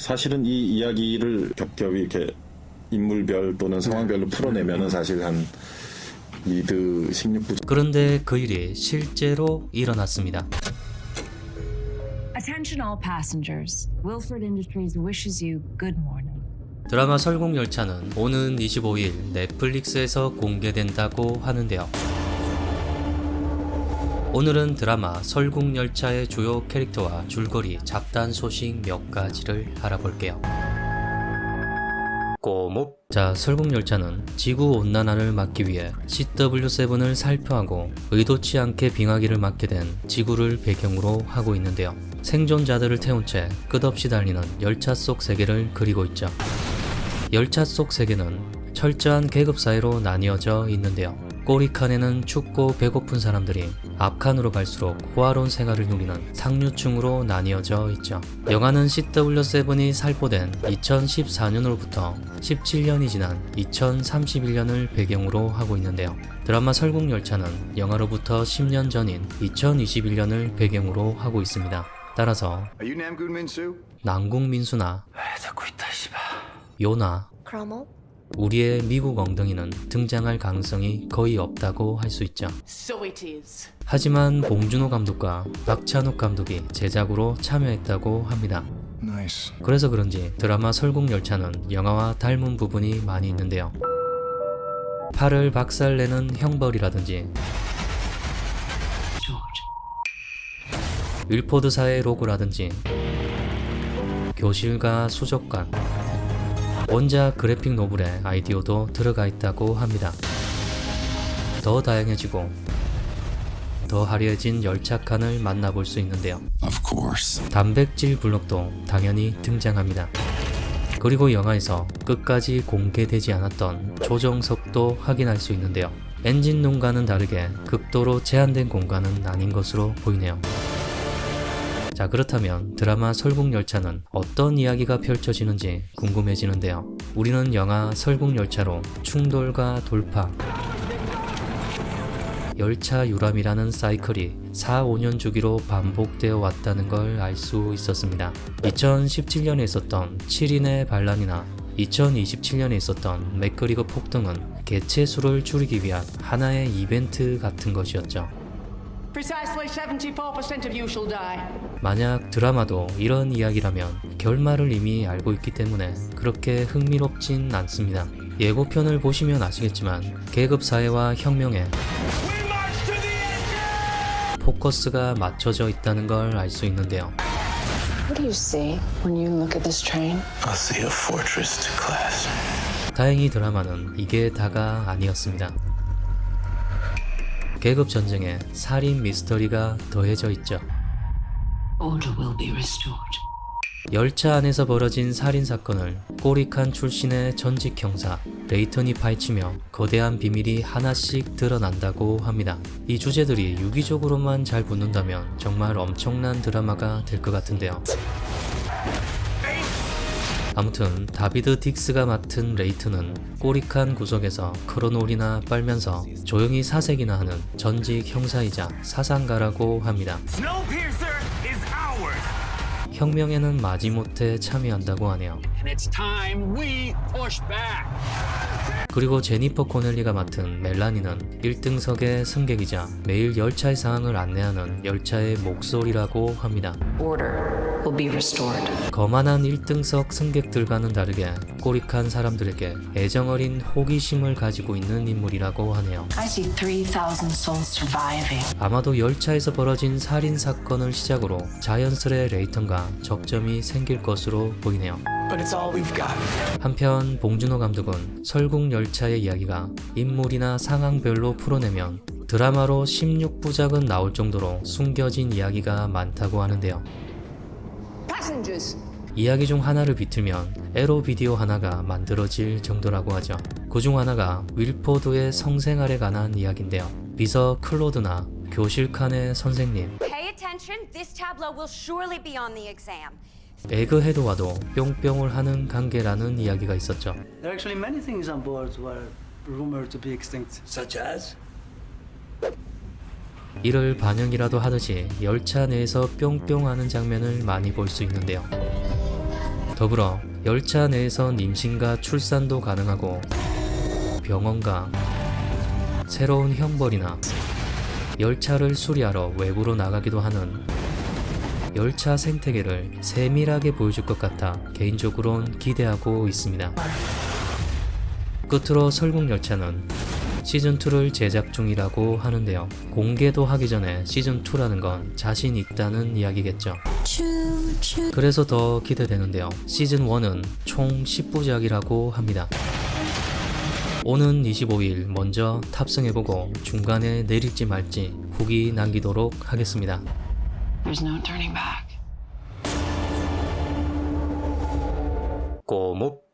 사실은 이 이야기를 겹겹이 이렇게 인물별 또는 상황별로 풀어내면은 사실 한 리드 16부. 그런데 그 일이 실제로 일어났습니다. Attention all passengers. Wilford Industries wishes you good morning. 드라마 설국열차는 오는 25일 넷플릭스에서 공개된다고 하는데요. 오늘은 드라마 설국열차의 주요 캐릭터와 줄거리, 잡다한 소식 몇 가지를 알아볼게요. 꼬목! 자, 설국열차는 지구온난화를 막기 위해 CW7을 살펴하고 의도치 않게 빙하기를 맞게 된 지구를 배경으로 하고 있는데요. 생존자들을 태운 채 끝없이 달리는 열차 속 세계를 그리고 있죠. 열차 속 세계는 철저한 계급 사이로 나뉘어져 있는데요. 꼬리칸에는 춥고 배고픈 사람들이, 앞칸으로 갈수록 호화로운 생활을 누리는 상류층으로 나뉘어져 있죠. 영화는 CW7이 살포된 2014년으로부터 17년이 지난 2031년을 배경으로 하고 있는데요. 드라마 설국열차는 영화로부터 10년 전인 2021년을 배경으로 하고 있습니다. 따라서 남궁민수나 요나, 우리의 미국 엉덩이는 등장할 가능성이 거의 없다고 할 수 있죠. 하지만 봉준호 감독과 박찬욱 감독이 제작으로 참여했다고 합니다. 그래서 그런지 드라마 설국열차는 영화와 닮은 부분이 많이 있는데요. 팔을 박살내는 형벌이라든지 윌포드사의 로고라든지 교실과 수족관, 원작 그래픽 노블의 아이디어도 들어가 있다고 합니다. 더 다양해지고 더 화려해진 열차칸을 만나볼 수 있는데요. 단백질 블록도 당연히 등장합니다. 그리고 영화에서 끝까지 공개되지 않았던 조정석도 확인할 수 있는데요. 엔진룸과는 다르게 극도로 제한된 공간은 아닌 것으로 보이네요. 자, 그렇다면 드라마 설국열차는 어떤 이야기가 펼쳐지는지 궁금해지는데요. 우리는 영화 설국열차로 충돌과 돌파, 열차 유람이라는 사이클이 4-5년 주기로 반복되어 왔다는 걸 알 수 있었습니다. 2017년에 있었던 7인의 반란이나 2027년에 있었던 맥그리거 폭등은 개체 수를 줄이기 위한 하나의 이벤트 같은 것이었죠. Precisely 74% of you shall die. 만약 드라마도 이런 이야기라면 결말을 이미 알고 있기 때문에 그렇게 흥미롭진 않습니다. 예고편을 보시면 아시겠지만 계급사회와 혁명에 포커스가 맞춰져 있다는 걸 알 수 있는데요. What do you see when you look at this train? I see a fortress to class. 다행히 드라마는 이게 다가 아니었습니다. 계급 전쟁에 살인 미스터리가 더해져 있죠. Order will be restored. 열차 안에서 벌어진 살인 사건을 꼬리칸 출신의 전직 형사 레이턴이 파헤치며 거대한 비밀이 하나씩 드러난다고 합니다. 이 주제들이 유기적으로만 잘 붙는다면 정말 엄청난 드라마가 될 것 같은데요. 아무튼 다비드 딕스가 맡은 레이튼은 꼬리칸 구석에서 크로놀이나 빨면서 조용히 사색이나 하는 전직 형사이자 사상가라고 합니다. 혁명에는 마지못해 참여한다고 하네요. 그리고 제니퍼 코넬리가 맡은 멜라니는 1등석의 승객이자 매일 열차의 상황을 안내하는 열차의 목소리라고 합니다. Order will be restored. 거만한 1등석 승객들과는 다르게 꼬리칸 사람들에게 애정어린 호기심을 가지고 있는 인물이라고 하네요. I see 3,000 souls surviving. 아마도 열차에서 벌어진 살인 사건을 시작으로 자연스레 레이턴과 접점이 생길 것으로 보이네요. But it's all we've got. 한편 봉준호 감독은 설국열차의 이야기가 인물이나 상황별로 풀어내면 드라마로 16부작은 나올 정도로 숨겨진 이야기가 많다고 하는데요. Passengers. 이야기 중 하나를 비틀면 에로 비디오 하나가 만들어질 정도라고 하죠. 그 중 하나가 윌포드의 성생활에 관한 이야기인데요. 비서 클로드나 교실 칸의 선생님, Pay attention. This tableau will surely be on the exam. 에그헤드와도 뿅뿅을 하는 관계라는 이야기가 있었죠. There are actually many things on board were rumored to be extinct. Such as? 이를 반영이라도 하듯이 열차 내에서 뿅뿅 하는 장면을 많이 볼 수 있는데요. 더불어 열차 내에선 임신과 출산도 가능하고 병원과 새로운 형벌이나 열차를 수리하러 외부로 나가기도 하는 열차 생태계를 세밀하게 보여줄 것 같아 개인적으론 기대하고 있습니다. 끝으로 설국열차는 시즌2를 제작 중이라고 하는데요. 공개도 하기 전에 시즌2라는 건 자신 있다는 이야기겠죠. 그래서 더 기대되는데요. 시즌1은 총 10부작이라고 합니다. 오는 25일 먼저 탑승해보고 중간에 내릴지 말지 후기 남기도록 하겠습니다. There's no turning back. 꼬목